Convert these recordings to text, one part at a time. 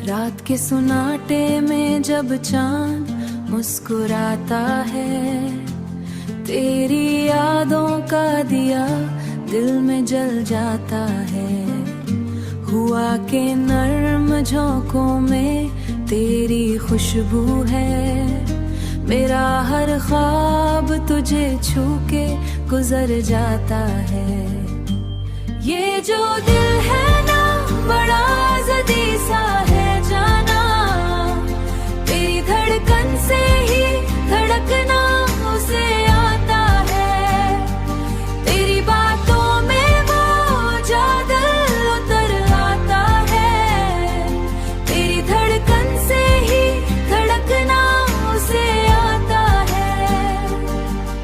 रात के सुनाटे में जब चांद मुस्कुराता है, तेरी यादों का दिया दिल में जल जाता है। हुआ के नर्म झोंकों में तेरी खुशबू है, मेरा हर ख्वाब तुझे छू के गुजर जाता है। ये जो दिल है ना बड़ा ज़दी सा है जाना, तेरी धड़कन से ही धड़कना उसे आता है। तेरी बातों में वो जादू उतर आता है, तेरी धड़कन से ही धड़कना उसे आता है।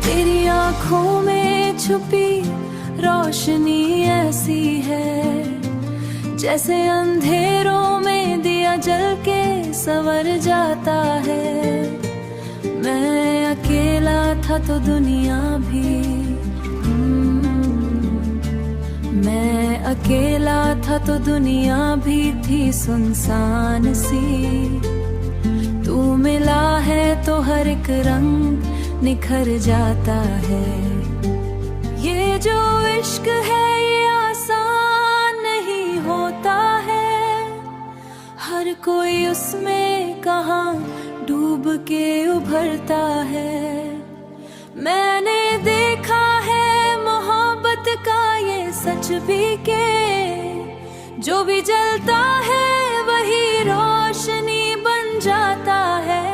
तेरी आँखों में छुपी रोशनी ऐसी है, जैसे अंधेरों में दिया जल के संवर जाता है। मैं अकेला था तो दुनिया भी, मैं अकेला था तो दुनिया भी थी सुनसान सी। तू मिला है तो हर एक रंग निखर जाता है। ये जो इश्क है ये आसान नहीं होता है, हर कोई उसमें कहाँ डूब के उभरता है। मैंने देखा है मोहब्बत का ये सच भी के, जो भी जलता है वही रोशनी बन जाता है।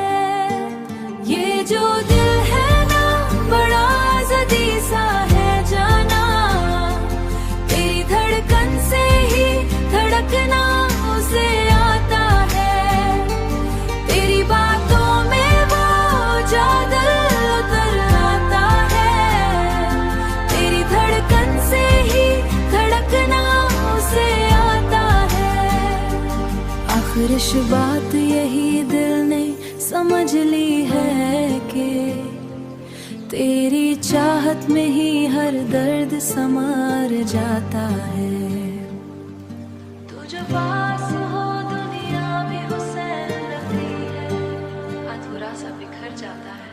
ये जो दिल है ना बड़ा ज़दी सा है जाना, तेरी धड़कन से ही धड़कना उसे आता है। तेरी बातों में वो जादू उतर आता है, तेरी धड़कन से ही धड़कना उसे आता है। आखिर बात यही दिल ने समझ ली है कि तेरी चाहत में ही हर दर्द समार जाता है। तू जो पास हो दुनिया भी हुसैन लगती है, अधूरा सा बिखर जाता है,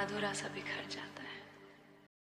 अधूरा सा बिखर जाता है।